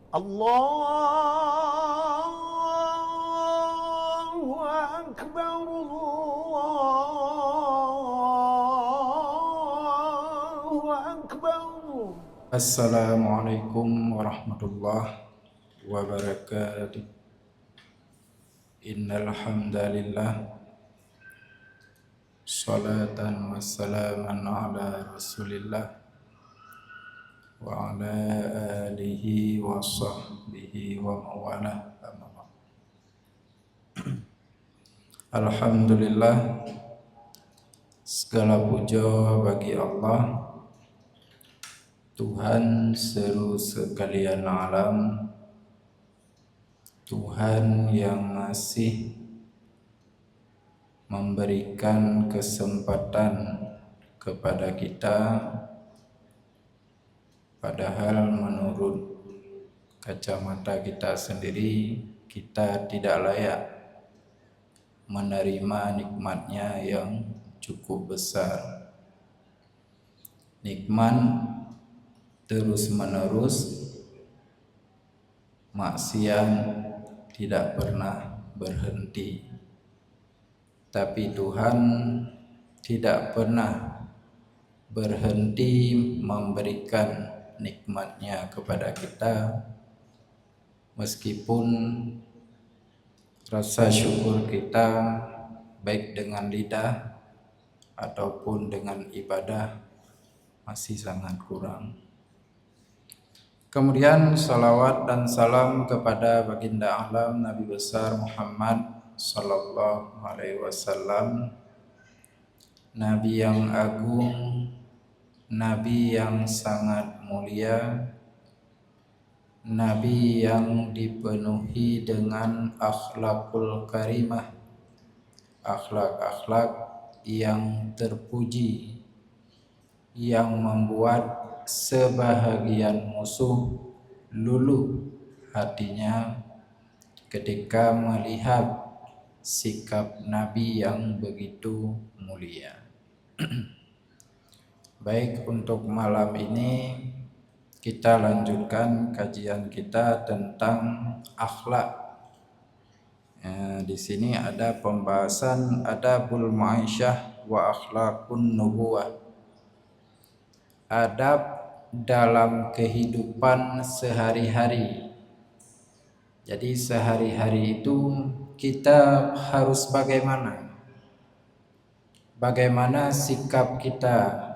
الله أكبر الله أكبر. Assalamualaikum warahmatullahi wabarakatuh. Innal hamdalillah salatan wassalaman ala Rasulillah wa ala alihi wa sahbihi wa mawalah. Alhamdulillah, segala puja bagi Allah, Tuhan seluruh sekalian alam, Tuhan yang masih memberikan kesempatan kepada kita, padahal menurut kacamata kita sendiri kita tidak layak menerima nikmatnya yang cukup besar. Nikmat terus menerus, maksiat tidak pernah berhenti. Tapi Tuhan tidak pernah berhenti memberikan nikmatnya kepada kita, meskipun rasa syukur kita baik dengan lidah ataupun dengan ibadah masih sangat kurang. Kemudian salawat dan salam kepada baginda alam Nabi besar Muhammad sallallahu alaihi wasallam, Nabi yang agung, Nabi yang sangat mulia, Nabi yang dipenuhi dengan akhlakul karimah, akhlak-akhlak yang terpuji, yang membuat sebahagian musuh luluh hatinya ketika melihat sikap Nabi yang begitu mulia. Baik, untuk malam ini kita lanjutkan kajian kita tentang akhlak. Di sini ada pembahasan adabul ma'isyah wa akhlakun nubuwah. Adab dalam kehidupan sehari-hari. Jadi sehari-hari itu kita harus bagaimana? Bagaimana sikap kita?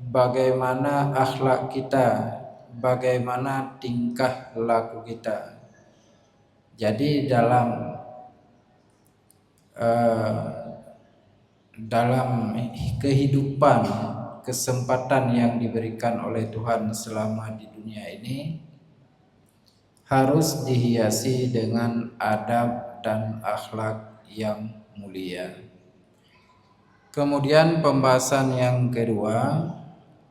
Bagaimana akhlak kita? Bagaimana tingkah laku kita? Jadi dalam kehidupan, kesempatan yang diberikan oleh Tuhan selama di dunia ini harus dihiasi dengan adab dan akhlak yang mulia. Kemudian pembahasan yang kedua,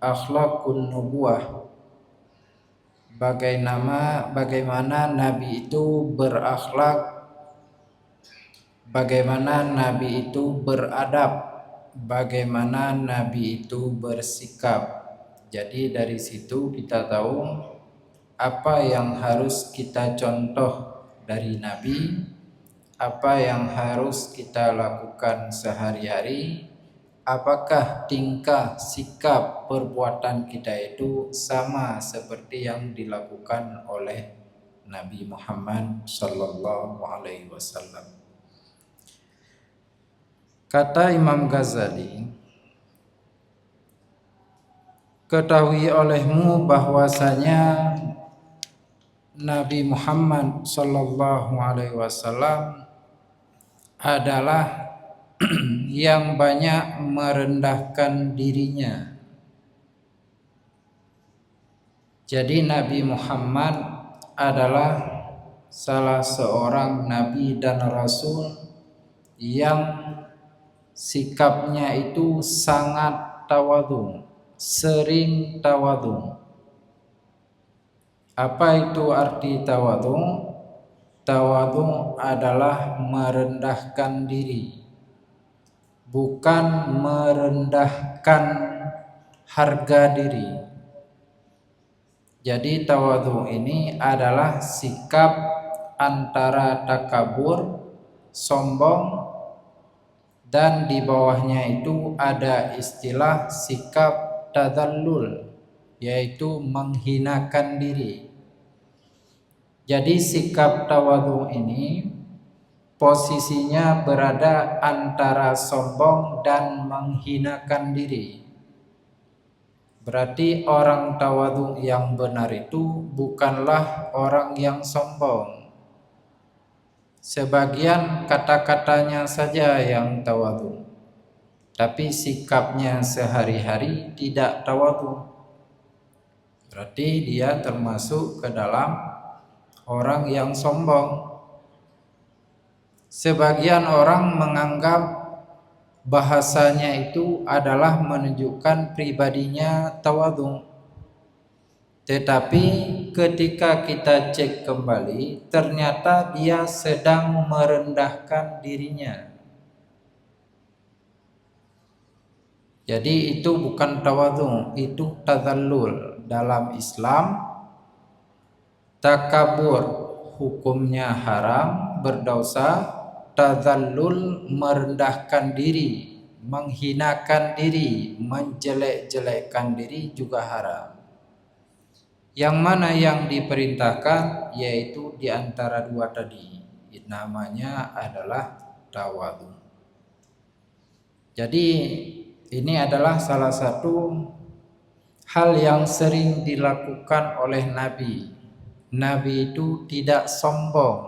akhlakun nubuwah. Bagaimana Nabi itu berakhlak, bagaimana Nabi itu beradab, bagaimana Nabi itu bersikap. Jadi dari situ kita tahu apa yang harus kita contoh dari Nabi, apa yang harus kita lakukan sehari-hari, apakah tingkah, sikap, perbuatan kita itu sama seperti yang dilakukan oleh Nabi Muhammad sallallahu alaihi wasallam. Kata Imam Ghazali, ketahui olehmu bahwasanya Nabi Muhammad sallallahu alaihi wasallam adalah yang banyak merendahkan dirinya. Jadi Nabi Muhammad adalah salah seorang nabi dan rasul yang sikapnya itu sangat tawadhu, sering tawadhu. Apa itu arti tawadhu? Tawadhu adalah merendahkan diri, bukan merendahkan harga diri. Jadi tawadhu ini adalah sikap antara takabur, sombong, dan di bawahnya itu ada istilah sikap tadallul, yaitu menghinakan diri. Jadi sikap tawadhu ini posisinya berada antara sombong dan menghinakan diri. Berarti orang tawadhu yang benar itu bukanlah orang yang sombong. Sebagian kata-katanya saja yang tawadhu, tapi sikapnya sehari-hari tidak tawadhu. Berarti dia termasuk ke dalam orang yang sombong. Sebagian orang menganggap bahasanya itu adalah menunjukkan pribadinya tawadhu. Tetapi ketika kita cek kembali, ternyata dia sedang merendahkan dirinya. Jadi itu bukan tawadhu, itu tadallul. Dalam Islam, takabur hukumnya haram, berdosa. Tadallul merendahkan diri, menghinakan diri, menjelek-jelekkan diri juga haram. Yang mana yang diperintahkan yaitu di antara dua tadi, namanya adalah tawadhu. Jadi ini adalah salah satu hal yang sering dilakukan oleh Nabi. Nabi itu tidak sombong.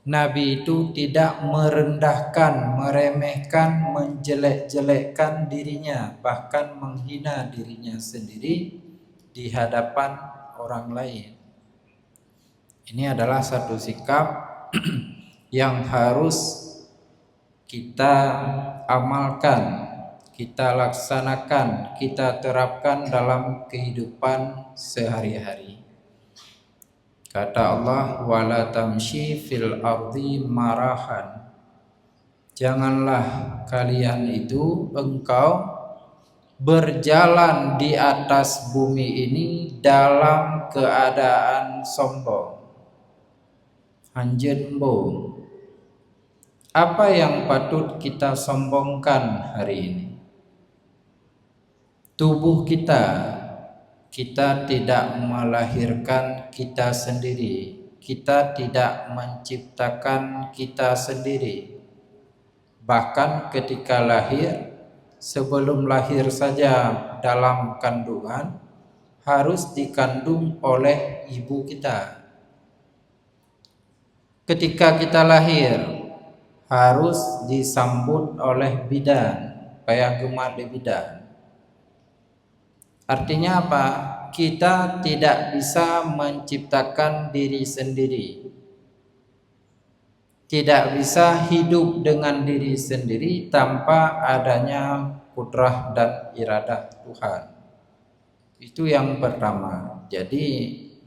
Nabi itu tidak merendahkan, meremehkan, menjelek-jelekkan dirinya, bahkan menghina dirinya sendiri di hadapan orang lain. Ini adalah satu sikap yang harus kita amalkan, kita laksanakan, kita terapkan dalam kehidupan sehari-hari. Kata Allah, wala tamshi fil ardi marahan. Janganlah kalian itu engkau berjalan di atas bumi ini dalam keadaan sombong. Anjenbo. Apa yang patut kita sombongkan hari ini? Tubuh kita. Kita tidak melahirkan kita sendiri. Kita tidak menciptakan kita sendiri. Bahkan ketika lahir, sebelum lahir saja dalam kandungan, harus dikandung oleh ibu kita. Ketika kita lahir, harus disambut oleh bidan, payah di bidan. Artinya apa? Kita tidak bisa menciptakan diri sendiri. Tidak bisa hidup dengan diri sendiri tanpa adanya kudrah dan iradah Tuhan. Itu yang pertama. Jadi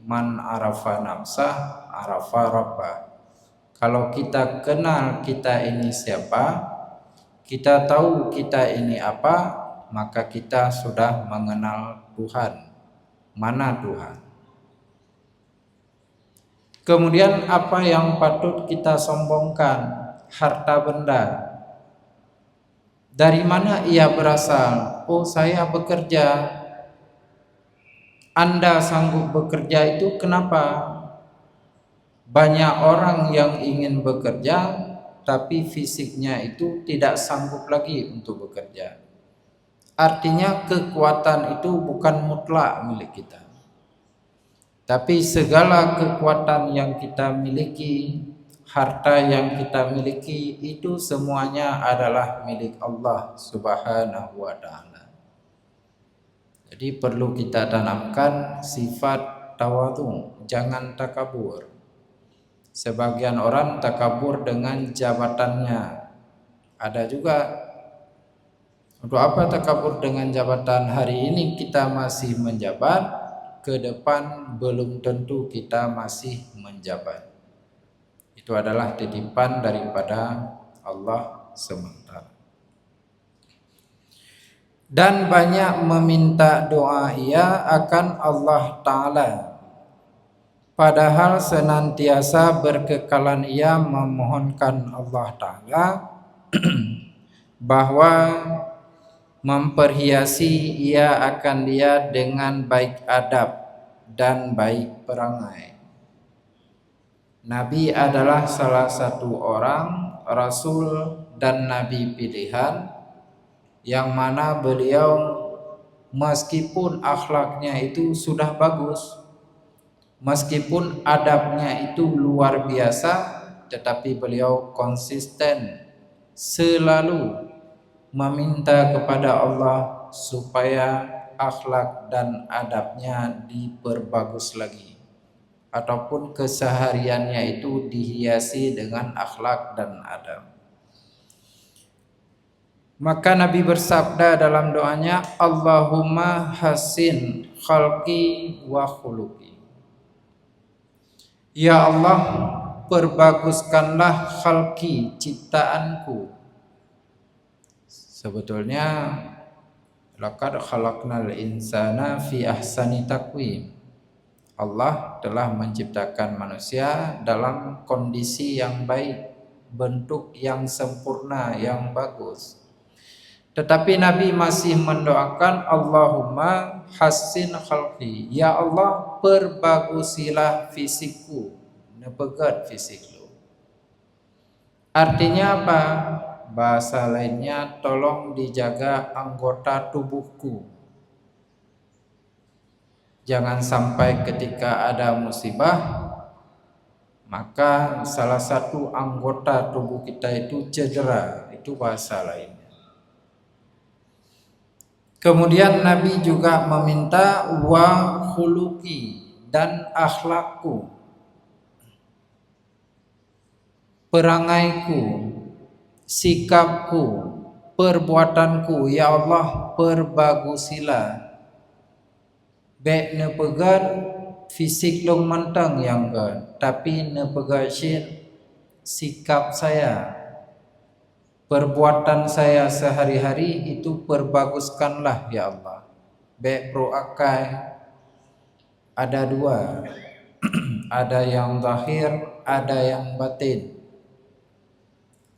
man arafa nafsah arafa rabbah. Kalau kita kenal kita ini siapa, kita tahu kita ini apa, maka kita sudah mengenal Tuhan. Mana Tuhan? Kemudian apa yang patut kita sombongkan? Harta benda. Dari mana ia berasal? Oh, saya bekerja. Anda sanggup bekerja itu kenapa? Banyak orang yang ingin bekerja, tapi fisiknya itu tidak sanggup lagi untuk bekerja. Artinya kekuatan itu bukan mutlak milik kita. Tapi segala kekuatan yang kita miliki, harta yang kita miliki, itu semuanya adalah milik Allah Subhanahu wa ta'ala. Jadi perlu kita tanamkan sifat tawadhu, jangan takabur. Sebagian orang takabur dengan jabatannya. Ada juga. Untuk apa takabur dengan jabatan? Hari ini kita masih menjabat, ke depan belum tentu kita masih menjabat. Itu adalah titipan daripada Allah semata. dan banyak meminta doa ia akan Allah Ta'ala, padahal senantiasa berkekalan ia memohonkan Allah Ta'ala bahwa memperhiasi ia akan dia dengan baik adab dan baik perangai. Nabi adalah salah satu orang Rasul dan Nabi pilihan yang mana beliau meskipun akhlaknya itu sudah bagus, meskipun adabnya itu luar biasa, tetapi beliau konsisten selalu meminta kepada Allah supaya akhlak dan adabnya diperbagus lagi, ataupun kesehariannya itu dihiasi dengan akhlak dan adab. Maka Nabi bersabda dalam doanya, Allahumma hasin khalqi wa khuluqi. Ya Allah, perbaguskanlah khalqi, ciptaanku. Sebetulnya laqad khalaqnal insana fi ahsani taqwim. Allah telah menciptakan manusia dalam kondisi yang baik, bentuk yang sempurna, yang bagus. Tetapi Nabi masih mendoakan Allahumma hassin khalqi. Ya Allah, perbagusilah fisikku, nepegat fisik lu. Artinya apa? Bahasa lainnya, tolong dijaga anggota tubuhku. Jangan sampai ketika ada musibah, maka salah satu anggota tubuh kita itu cedera. Itu bahasa lainnya. Kemudian Nabi juga meminta wa khuluqi, dan akhlakku, perangaiku, sikapku, perbuatanku. Ya Allah, perbagusilah. Baik nepegat fisik long mantang yang kan, tapi nepegat sikap saya, perbuatan saya sehari-hari itu perbaguskanlah ya Allah. Baik proakai ada dua, ada yang zahir, ada yang batin.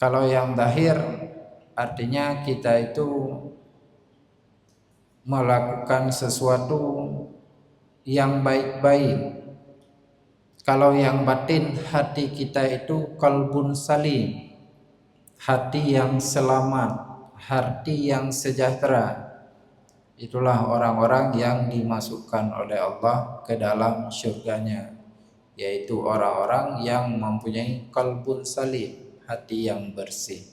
Kalau yang zahir artinya kita itu melakukan sesuatu yang baik-baik. Kalau yang batin, hati kita itu qalbun salim, hati yang selamat, hati yang sejahtera. Itulah orang-orang yang dimasukkan oleh Allah ke dalam syurganya, yaitu orang-orang yang mempunyai qalbun salim, hati yang bersih.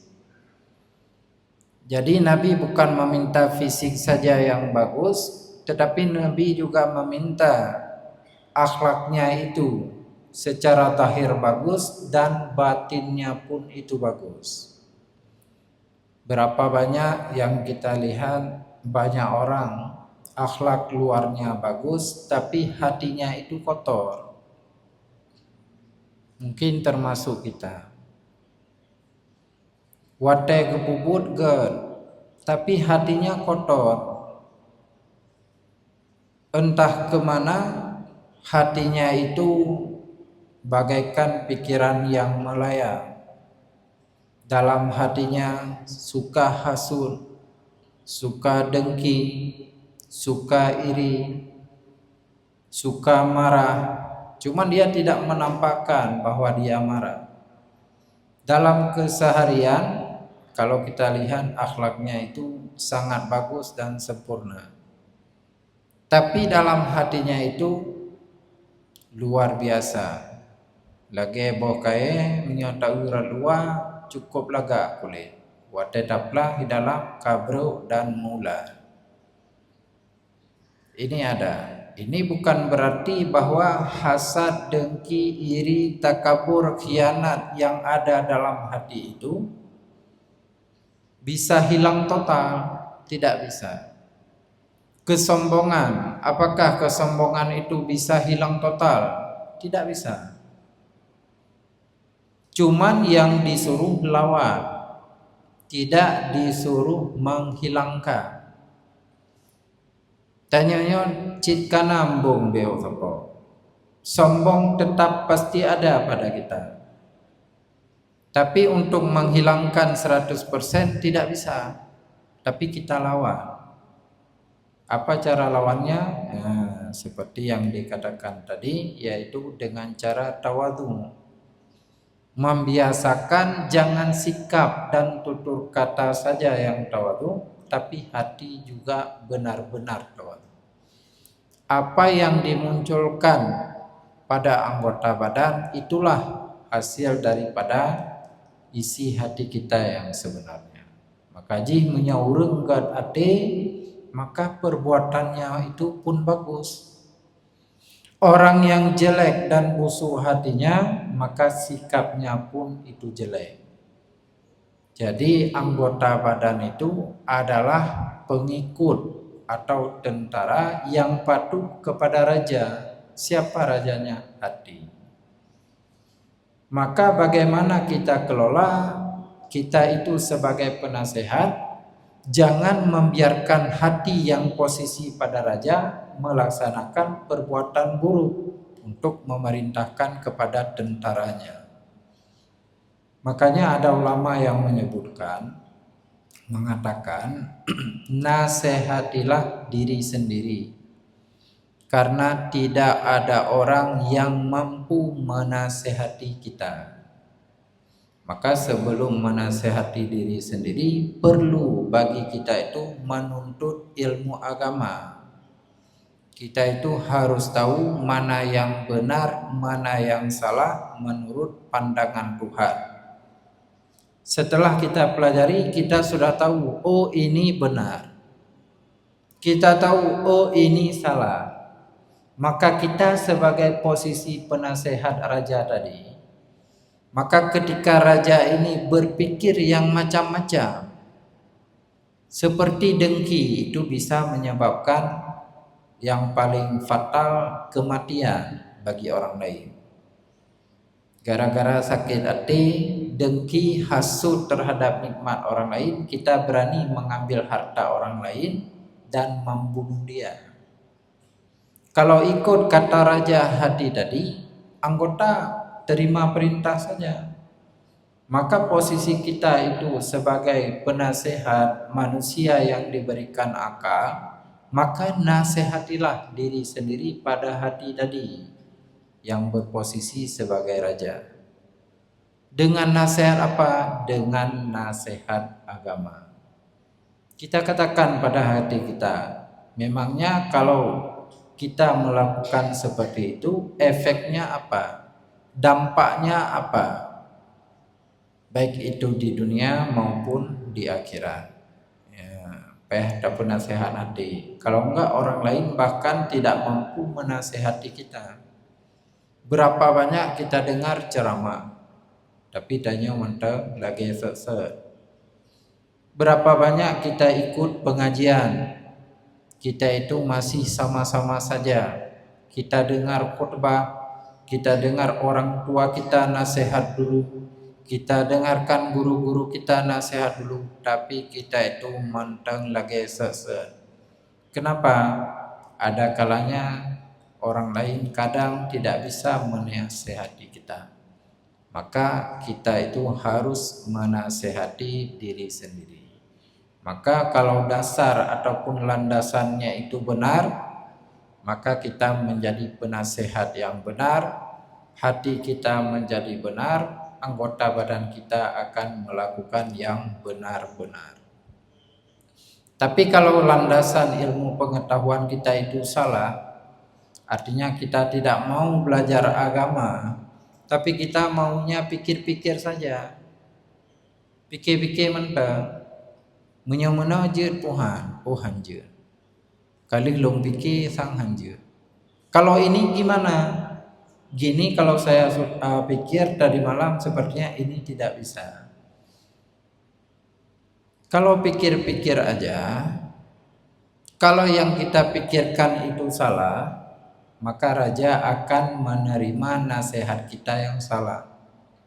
Jadi Nabi bukan meminta fisik saja yang bagus, tetapi Nabi juga meminta akhlaknya itu secara zahir bagus dan batinnya pun itu bagus. Berapa banyak yang kita lihat, banyak orang akhlak luarnya bagus tapi hatinya itu kotor. Mungkin termasuk kita. Watai kebubut ged, tapi hatinya kotor. Entah kemana hatinya itu bagaikan pikiran yang melayang. Dalam hatinya suka hasud, suka dengki, suka iri, suka marah. Cuman dia tidak menampakkan bahwa dia marah. Dalam keseharian, kalau kita lihat akhlaknya itu sangat bagus dan sempurna. Tapi dalam hatinya itu luar biasa. Lagi bokai menyata urat luar cukup laga kulit. Watetaplah di dalam kabru dan mula. Ini ada. Ini bukan berarti bahwa hasad, dengki, iri, takabur, khianat yang ada dalam hati itu bisa hilang total. Tidak bisa. Kesombongan, apakah kesombongan itu bisa hilang total? Tidak bisa. Cuman yang disuruh lawan, tidak disuruh menghilangkan. Tanyanya cit kanambung beo sapa. Sombong tetap pasti ada pada kita. Tapi untuk menghilangkan 100% tidak bisa. Tapi kita lawan. Apa cara lawannya? Nah, seperti yang dikatakan tadi, yaitu dengan cara tawadhu. Membiasakan jangan sikap dan tutur kata saja yang tawadhu, tapi hati juga benar-benar tawadhu. Apa yang dimunculkan pada anggota badan itulah hasil daripada isi hati kita yang sebenarnya. Maka jih menyaurengkan ate, maka perbuatannya itu pun bagus. Orang yang jelek dan busuk hatinya, maka sikapnya pun itu jelek. Jadi anggota badan itu adalah pengikut atau tentara yang patuh kepada raja. Siapa rajanya? Hati. Maka bagaimana kita kelola? Kita itu sebagai penasehat, jangan membiarkan hati yang posisi pada raja melaksanakan perbuatan buruk untuk memerintahkan kepada tentaranya. Makanya ada ulama yang mengatakan nasihatilah diri sendiri, karena tidak ada orang yang mampu menasihati kita. Maka sebelum menasihati diri sendiri, perlu bagi kita itu menuntut ilmu agama. Kita itu harus tahu mana yang benar, mana yang salah menurut pandangan Tuhan. Setelah kita pelajari, kita sudah tahu, oh ini benar. Kita tahu, oh ini salah. Maka kita sebagai posisi penasehat raja tadi, maka ketika raja ini berpikir yang macam-macam, seperti dengki, itu bisa menyebabkan yang paling fatal kematian bagi orang lain. Gara-gara sakit hati, dengki, hasut terhadap nikmat orang lain, kita berani mengambil harta orang lain dan membunuh dia. Kalau ikut kata raja hati tadi, anggota terima perintah saja. Maka posisi kita itu sebagai penasehat manusia yang diberikan akal, maka nasihatilah diri sendiri pada hati tadi yang berposisi sebagai raja. Dengan nasihat apa? Dengan nasihat agama. Kita katakan pada hati kita, memangnya kalau kita melakukan seperti itu, efeknya apa? Dampaknya apa? Baik itu di dunia maupun di akhirat. Dapat nasihat hati. Kalau enggak, orang lain bahkan tidak mampu menasihati kita. Berapa banyak kita dengar ceramah, tapi tanya mentah lagi set. Berapa banyak kita ikut pengajian, kita itu masih sama-sama saja. Kita dengar khutbah, kita dengar orang tua kita nasihat dulu, kita dengarkan guru-guru kita nasihat dulu, tapi kita itu mentang lagi set. Kenapa? Ada kalanya orang lain kadang tidak bisa menasihati kita. Maka kita itu harus menasihati diri sendiri. Maka kalau dasar ataupun landasannya itu benar, maka kita menjadi penasehat yang benar, hati kita menjadi benar, anggota badan kita akan melakukan yang benar-benar. Tapi kalau landasan ilmu pengetahuan kita itu salah, artinya kita tidak mau belajar agama, tapi kita maunya pikir-pikir saja. Pikir-pikir mentah. Menyamana je Tuhan je. Kali long pikir sang hanje. Kalau ini gimana? Gini kalau saya pikir tadi malam sepertinya ini tidak bisa. Kalau pikir-pikir aja, kalau yang kita pikirkan itu salah, maka raja akan menerima nasihat kita yang salah.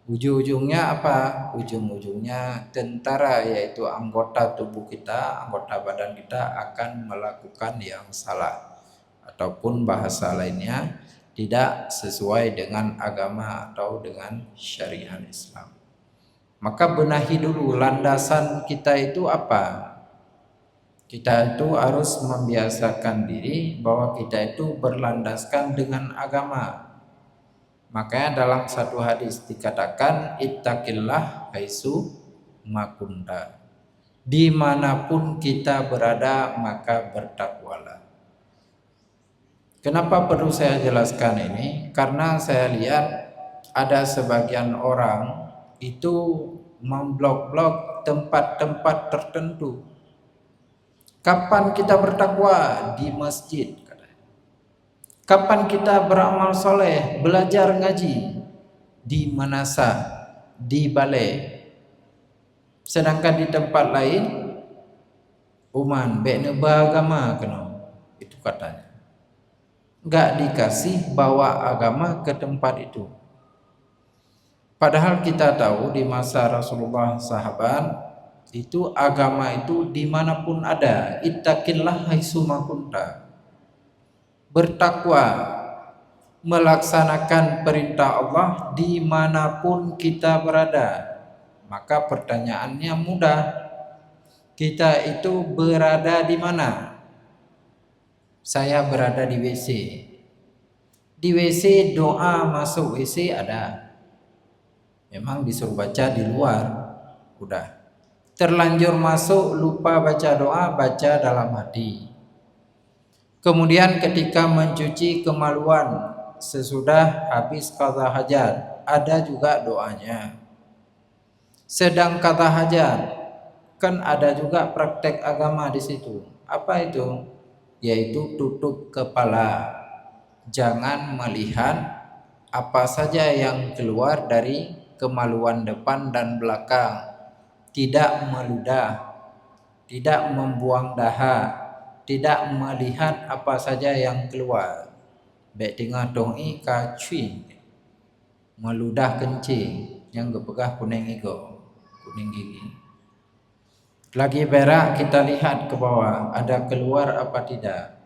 Ujung-ujungnya apa? Ujung-ujungnya tentara, yaitu anggota tubuh kita, anggota badan kita akan melakukan yang salah, ataupun bahasa lainnya tidak sesuai dengan agama atau dengan syariat Islam. Maka benahi dulu landasan kita itu apa? Kita itu harus membiasakan diri bahwa kita itu berlandaskan dengan agama. Makanya dalam satu hadis dikatakan ittaqillah haitsu makunta. Dimanapun kita berada maka bertakwalah. Kenapa perlu saya jelaskan ini? Karena saya lihat ada sebagian orang itu memblok-blok tempat-tempat tertentu. Kapan kita bertakwa? Di masjid. Kapan kita beramal soleh, belajar ngaji? Di manasa, di balai. Sedangkan di tempat lain, uman bekne beragama kena. Itu katanya. Enggak dikasih bawa agama ke tempat itu. Padahal kita tahu di masa Rasulullah sahabat itu agama itu dimanapun ada. Ittaqillah haitsu makunta. Bertakwa, melaksanakan perintah Allah dimanapun kita berada. Maka pertanyaannya mudah. Kita itu berada di mana? Saya berada di WC. Di WC doa masuk WC ada. Memang disuruh baca di luar. Udah. Terlanjur masuk lupa baca doa, baca dalam hati. Kemudian ketika mencuci kemaluan sesudah habis qadha hajat, ada juga doanya. Sedang qadha hajat, kan ada juga praktek agama di situ. Apa itu? Yaitu tutup kepala. Jangan melihat apa saja yang keluar dari kemaluan depan dan belakang. Tidak meludah, tidak membuang dahak, tidak melihat apa saja yang keluar. Baik tengah dongi kacui, meludah kencing, yang gepegah kuning ego, kuning gigi. Lagi berak kita lihat ke bawah, ada keluar apa tidak.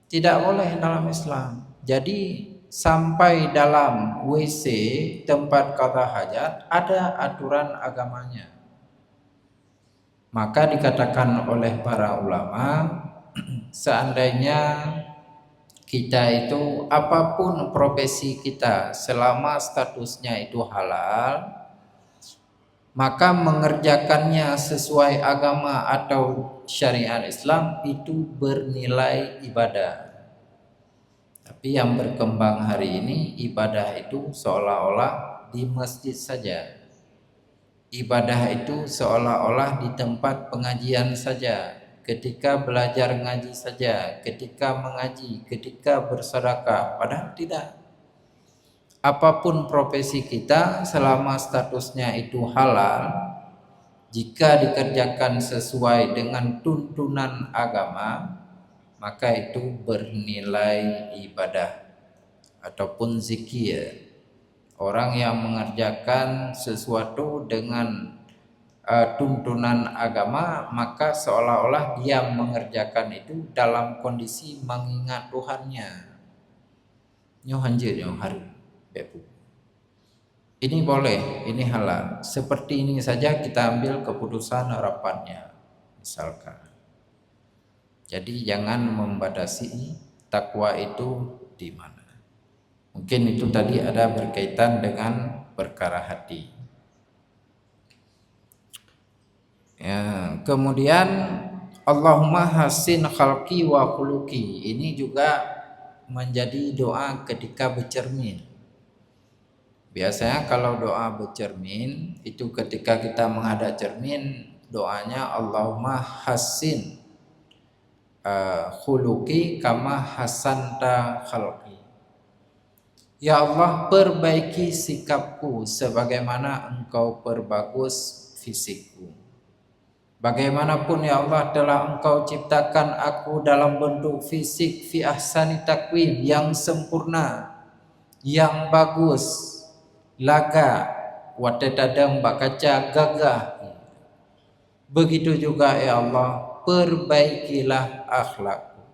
Tidak boleh dalam Islam. Jadi sampai dalam WC tempat qadha hajat ada aturan agamanya. Maka dikatakan oleh para ulama, seandainya kita itu apapun profesi kita selama statusnya itu halal, maka mengerjakannya sesuai agama atau syariat Islam itu bernilai ibadah. Tapi yang berkembang hari ini ibadah itu seolah-olah di masjid saja. Ibadah itu seolah-olah di tempat pengajian saja, ketika belajar ngaji saja, ketika mengaji, ketika bersedekah. Padahal tidak. Apapun profesi kita selama statusnya itu halal, jika dikerjakan sesuai dengan tuntunan agama, maka itu bernilai ibadah ataupun zikir. Orang yang mengerjakan sesuatu dengan tuntunan agama, maka seolah-olah dia mengerjakan itu dalam kondisi mengingat Tuhannya. Nyohanjir nyohar bepu. Ini boleh, ini halal. Seperti ini saja kita ambil keputusan harapannya, misalkan. Jadi jangan membatasi takwa itu di mana. Mungkin itu tadi ada berkaitan dengan perkara hati. Ya, kemudian Allahumma hasin khalqi wa khuluqi. Ini juga menjadi doa ketika bercermin. Biasanya kalau doa bercermin itu ketika kita menghadap cermin, doanya Allahumma hasin khuluqi kama hasanta khalqi. Ya Allah, perbaiki sikapku sebagaimana Engkau perbagus fisikku. Bagaimanapun ya Allah telah Engkau ciptakan aku dalam bentuk fisik fi ahsani takwim, yang sempurna, yang bagus, laga, watadadang bakaca gagah. Begitu juga ya Allah, perbaikilah akhlakku.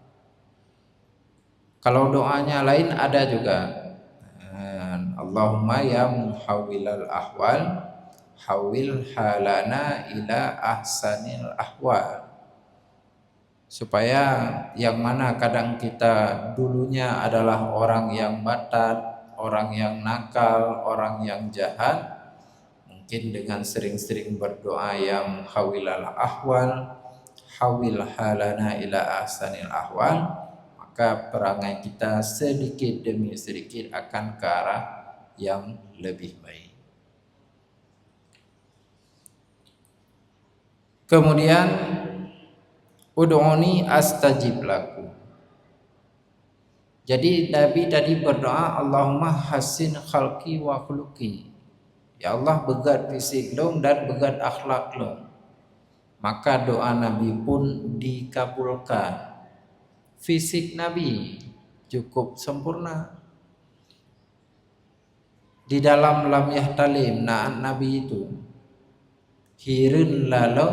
Kalau doanya lain ada juga. Allahumma ya muhawwilal ahwal, hawil halana ila ahsanil ahwal. Supaya yang mana kadang kita dulunya adalah orang yang batat, orang yang nakal, orang yang jahat, mungkin dengan sering-sering berdoa yang hawilal ahwal, hawil halana ila ahsanil ahwal, maka perangai kita sedikit demi sedikit akan ke arah yang lebih baik. Kemudian ud'uni astajib lakum. Jadi Nabi tadi berdoa, Allahumma hasin khalqi wa khuluqi. Ya Allah, begat fisik dong dan begat akhlak dong. Maka doa Nabi pun dikabulkan. Fisik Nabi cukup sempurna. Di dalam lam yahtalim na'at Nabi itu hirun lalo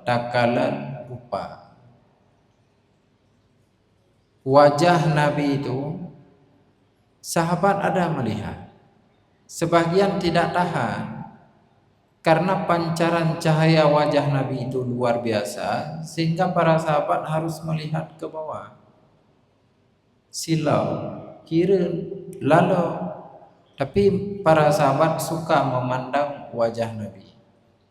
takalan rupa. Wajah Nabi itu sahabat ada melihat, sebagian tidak tahan karena pancaran cahaya wajah Nabi itu luar biasa, sehingga para sahabat harus melihat ke bawah. Silau, kiri, lalu, tapi para sahabat suka memandang wajah Nabi.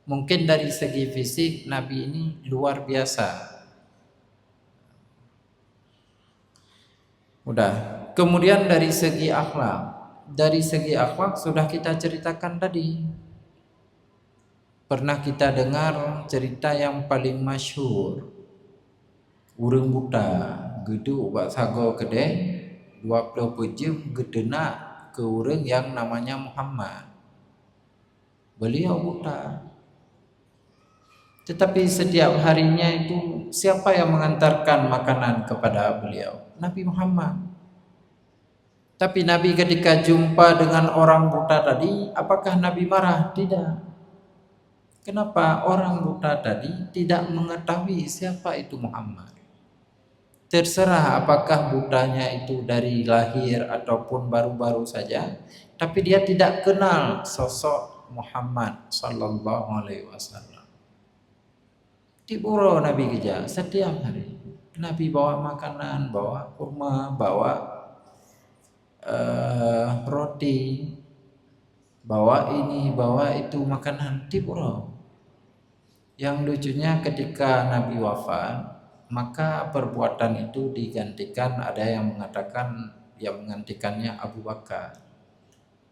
Mungkin dari segi fisik Nabi ini luar biasa. Udah. Kemudian dari segi akhlak sudah kita ceritakan tadi. Pernah kita dengar cerita yang paling masyhur. Urang buta gedu ubak sago gede 20 jam gedena ke urang yang namanya Muhammad. Beliau buta. Tetapi setiap harinya itu siapa yang mengantarkan makanan kepada beliau? Nabi Muhammad. Tapi Nabi ketika jumpa dengan orang buta tadi, apakah Nabi marah? Tidak. Kenapa? Orang buta tadi tidak mengetahui siapa itu Muhammad. Terserah apakah butanya itu dari lahir ataupun baru-baru saja, tapi dia tidak kenal sosok Muhammad sallallahu alaihi wasallam. Diburu Nabi kerja setiap hari. Nabi bawa makanan, bawa kurma, bawa roti, bawa ini, bawa itu makanan, diburu. Yang lucunya ketika Nabi wafat, maka perbuatan itu digantikan, ada yang mengatakan yang menggantikannya Abu Bakar.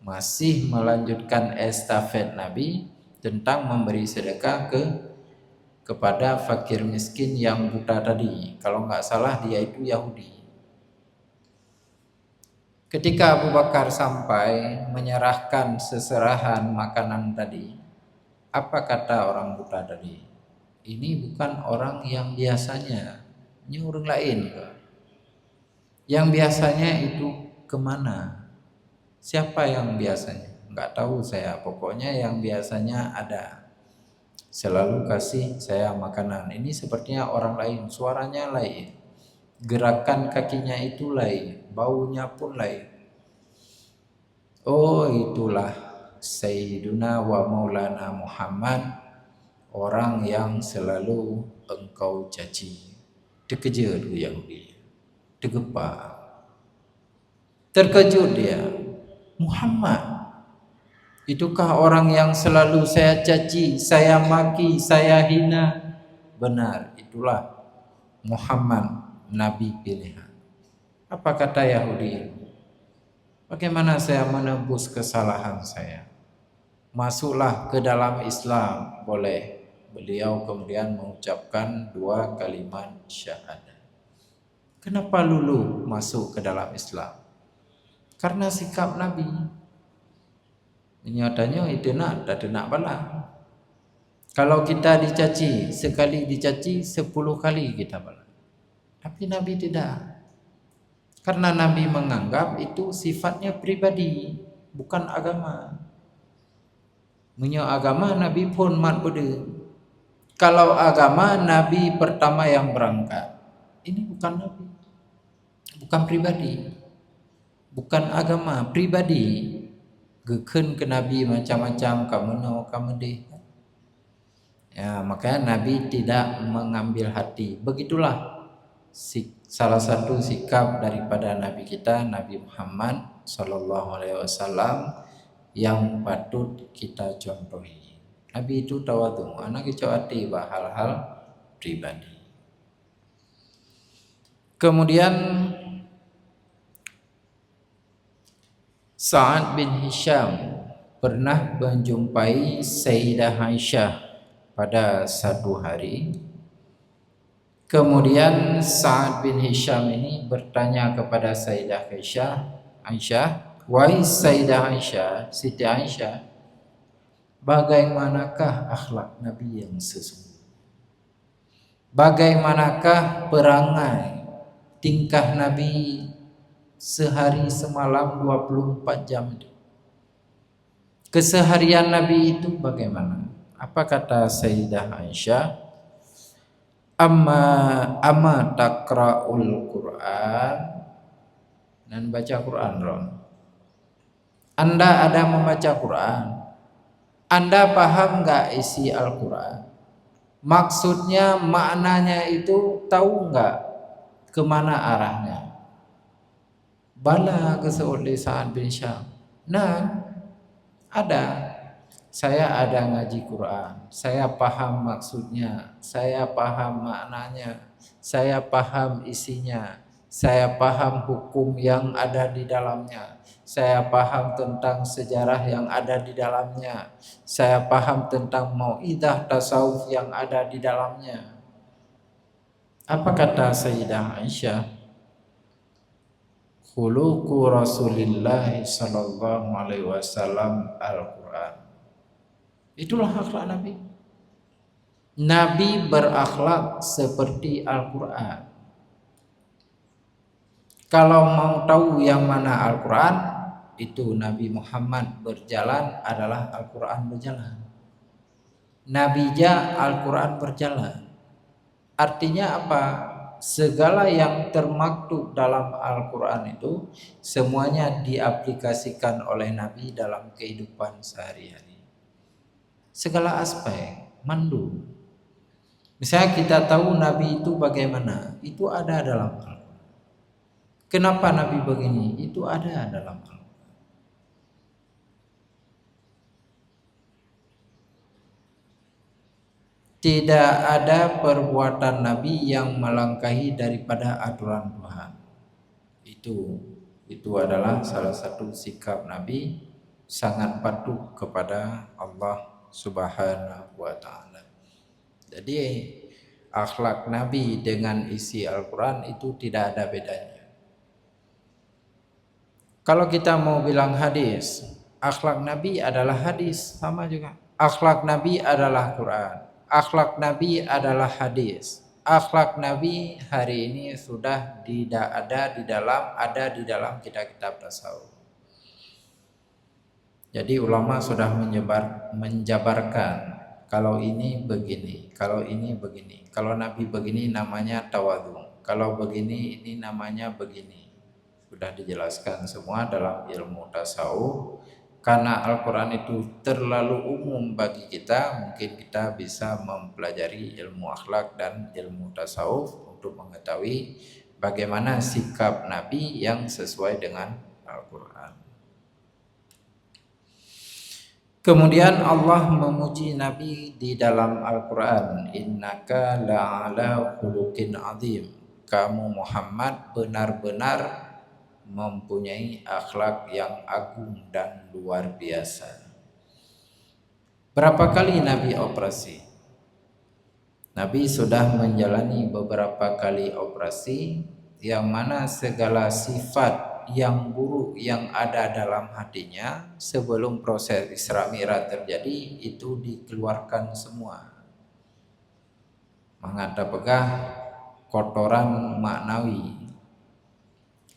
Masih melanjutkan estafet Nabi tentang memberi sedekah kepada fakir miskin yang buta tadi. Kalau nggak salah dia itu Yahudi. Ketika Abu Bakar sampai menyerahkan seserahan makanan tadi, apa kata orang buta tadi? Ini bukan orang yang biasanya, ini orang lain. Yang biasanya itu kemana? Siapa yang biasanya? Nggak tahu saya, pokoknya yang biasanya ada. Selalu kasih saya makanan. Ini sepertinya orang lain, suaranya lain, gerakan kakinya itu lain, baunya pun lain. Oh, itulah Sayyiduna wa Maulana Muhammad, orang yang selalu engkau caci. Terkejut Yahudi, tergepak, terkejut dia. Muhammad, itukah orang yang selalu saya caci, saya maki, saya hina? Benar, itulah Muhammad, Nabi pilihan. Apa kata Yahudi? Bagaimana saya menebus kesalahan saya? Masuklah ke dalam Islam, boleh. Beliau kemudian mengucapkan 2 kalimat syahadat. Kenapa lulu masuk ke dalam Islam? Karena sikap Nabi. Nyatanya itu nak bala. Kalau kita dicaci, sekali dicaci 10 kali kita bala. Tapi Nabi tidak. Karena Nabi menganggap itu sifatnya pribadi, bukan agama. Munyo agama Nabi pun mat bede. Kalau agama Nabi pertama yang berangkat. Ini bukan Nabi. Bukan pribadi. Bukan agama, pribadi. Geken ke Nabi macam-macam kamu no kamu deh. Ya, makanya Nabi tidak mengambil hati. Begitulah salah satu sikap daripada Nabi kita, Nabi Muhammad Sallallahu Alaihi Wasallam yang patut kita contohi. Nabi itu tawadhu, anak kecoati hal-hal pribadi. Kemudian Sa'ad bin Hisham pernah menjumpai Sayyidah Aisyah pada satu hari. Kemudian Sa'ad bin Hisham ini bertanya kepada Sayyidah Aisyah, wahai Sayyidah Aisyah, Siti Aisyah, bagaimanakah akhlak Nabi yang sesungguhnya? Bagaimanakah perangai tingkah Nabi sehari semalam 24 jam itu? Keseharian Nabi itu bagaimana? Apa kata Sayyidah Aisyah? Amma takra'ul Qur'an, dan baca Quran Ron. Anda ada membaca Quran? Anda paham enggak isi Al-Quran? Maksudnya, maknanya itu tahu enggak kemana arahnya? Bala keseoleh Sa'ad bin Syam. Nah, ada. Saya ada ngaji Quran. Saya paham maksudnya. Saya paham maknanya. Saya paham isinya. Saya paham hukum yang ada di dalamnya. Saya paham tentang sejarah yang ada di dalamnya. Saya paham tentang mau'idah tasawuf yang ada di dalamnya. Apa kata Sayyidah Aisyah? Khuluqu Rasulillah sallallahu alaihi wasallam Al-Quran. Itulah akhlak Nabi. Nabi berakhlak seperti Al-Quran. Kalau mau tahu yang mana Al-Quran, itu Nabi Muhammad berjalan adalah Al-Quran berjalan. Nabija Al-Quran berjalan. Artinya apa? Segala yang termaktub dalam Al-Quran itu semuanya diaplikasikan oleh Nabi dalam kehidupan sehari-hari. Segala aspek, mandu. Misalnya kita tahu Nabi itu bagaimana, itu ada dalam Al-Quran. Kenapa Nabi begini? Itu ada dalam Al-Quran. Tidak ada perbuatan Nabi yang melangkahi daripada aturan Tuhan. Itu adalah salah satu sikap Nabi, sangat patuh kepada Allah Subhanahu wa taala. Jadi akhlak Nabi dengan isi Al-Quran itu tidak ada bedanya. Kalau kita mau bilang hadis, akhlak Nabi adalah hadis, sama juga. Akhlak Nabi adalah Quran. Akhlak Nabi adalah hadis. Akhlak Nabi hari ini sudah ada di dalam kitab-kitab tasawuf. Jadi ulama sudah menjabarkan kalau ini begini, kalau ini begini. Kalau Nabi begini namanya tawadhu. Kalau begini ini namanya begini. Sudah dijelaskan semua dalam ilmu tasawuf. Karena Al-Quran itu terlalu umum bagi kita, mungkin kita bisa mempelajari ilmu akhlak dan ilmu tasawuf untuk mengetahui bagaimana sikap Nabi yang sesuai dengan Al-Quran. Kemudian Allah memuji Nabi di dalam Al-Quran. Innaka la'ala khuluqin azim. Kamu Muhammad benar-benar mempunyai akhlak yang agung dan luar biasa. Berapa kali Nabi operasi? Nabi sudah menjalani beberapa kali operasi, yang mana segala sifat yang buruk yang ada dalam hatinya sebelum proses Isra Mi'raj terjadi itu dikeluarkan semua. Mengata pegah kotoran maknawi.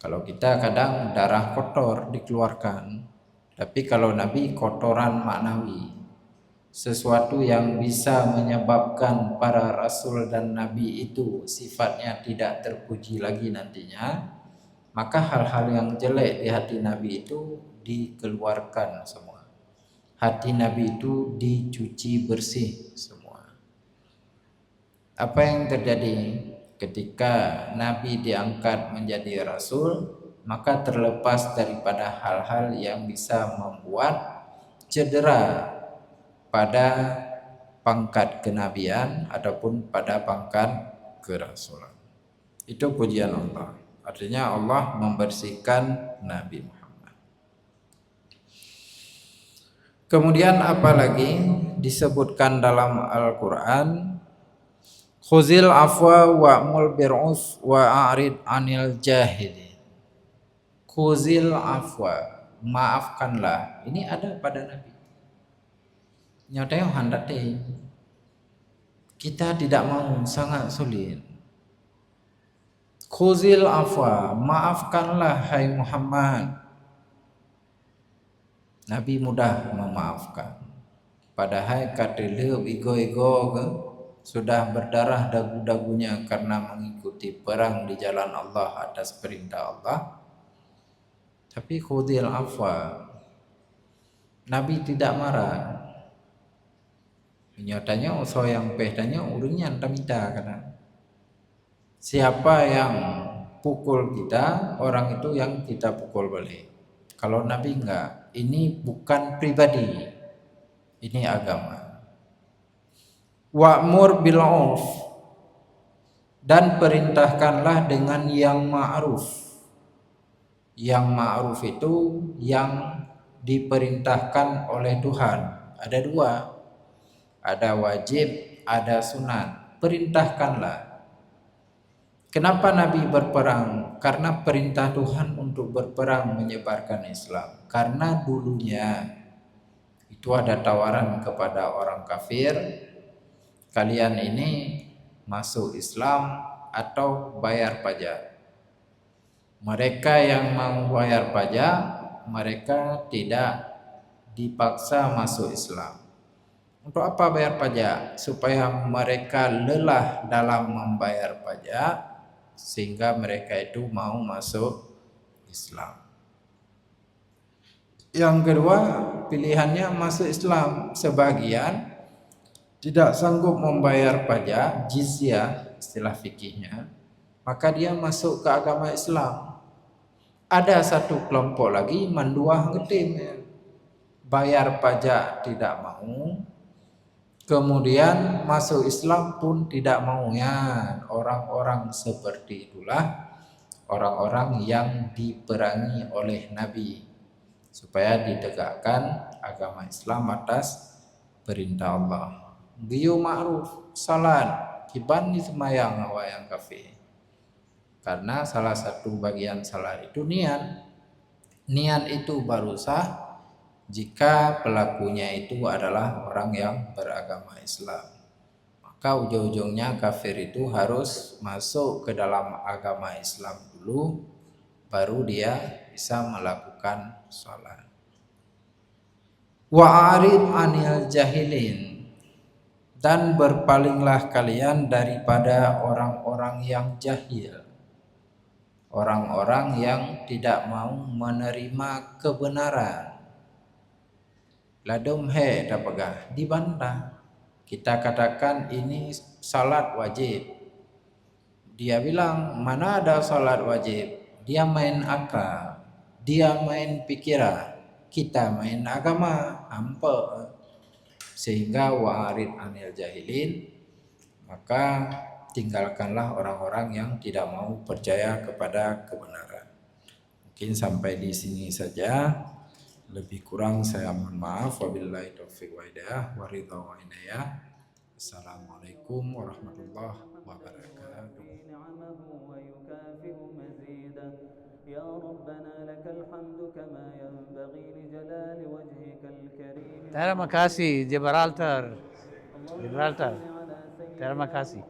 Kalau kita kadang darah kotor dikeluarkan, tapi kalau Nabi kotoran maknawi. sesuatu yang bisa menyebabkan para rasul dan nabi itu sifatnya tidak terpuji lagi nantinya, maka hal-hal yang jelek di hati nabi itu dikeluarkan semua. Hati nabi itu dicuci bersih semua. Apa yang terjadi ketika nabi diangkat menjadi rasul? Maka terlepas daripada hal-hal yang bisa membuat cedera pada pangkat kenabian ataupun pada pangkat kerasulan. Itu pujian Allah. Artinya Allah membersihkan Nabi Muhammad. Kemudian apalagi disebutkan dalam Al-Quran, khuzil afwa wa'mul bir'uf wa'arid anil jahili. Khuzil afwa, maafkanlah. Ini ada pada Nabi. Nyatanya hendak kita tidak mau, sangat sulit. Khuzil afwa, maafkanlah hai Muhammad. Nabi mudah memaafkan. Padahal kadele ego-ego sudah berdarah dagu-dagunya karena mengikuti perang di jalan Allah atas perintah Allah. Tapi khudil afwa, Nabi tidak marah. Nyatanya usaha yang pehdanya urungnya minta karena siapa yang pukul kita, orang itu yang kita pukul balik. Kalau Nabi enggak, ini bukan pribadi, ini agama. Wa'mur bil 'urf, dan perintahkanlah dengan yang ma'ruf. Yang ma'ruf itu yang diperintahkan oleh Tuhan. Ada dua, ada wajib, ada sunat. Perintahkanlah. Kenapa Nabi berperang? Karena perintah Tuhan untuk berperang menyebarkan Islam. Karena dulunya itu ada tawaran kepada orang kafir, kalian ini masuk Islam atau bayar pajak. Mereka yang mau bayar pajak, mereka tidak dipaksa masuk Islam. Untuk apa bayar pajak? Supaya mereka lelah dalam membayar pajak, sehingga mereka itu mau masuk Islam. Yang kedua, pilihannya masuk Islam. Sebagian tidak sanggup membayar pajak, jizyah istilah fikihnya, maka dia masuk ke agama Islam. Ada satu kelompok lagi menduah ngetim, bayar pajak tidak mau, kemudian masuk Islam pun tidak maunya. Orang-orang seperti itulah orang-orang yang diperangi oleh Nabi supaya ditegakkan agama Islam atas perintah Allah. Biu ma'ruf, salat, kiban semayang awak yang kafir. Karena salah satu bagian salat itu niat. Niat itu baru sah jika pelakunya itu adalah orang yang beragama Islam. Maka ujung-ujungnya kafir itu harus masuk ke dalam agama Islam dulu, baru dia bisa melakukan salat. Wa'arid anil jahilin, dan berpalinglah kalian daripada orang-orang yang jahil. Orang-orang yang tidak mau menerima kebenaran. Ladum dapagah dibantah. Kita katakan ini salat wajib. Dia bilang mana ada salat wajib. Dia main akal, dia main pikiran, kita main agama, hampa. Sehingga wa'arid anil jahilin, maka tinggalkanlah orang-orang yang tidak mau percaya kepada kebenaran. Mungkin sampai di sini saja. Lebih kurang saya mohon maaf. Wabillahi taufiq wa hidayah wa ridha wa inayah. Assalamualaikum warahmatullahi wabarakatuh. يا ربنا لك الحمد كما ينبغي لجلال وجهك الكريم. Terima kasih Gibraltar. Terima kasih.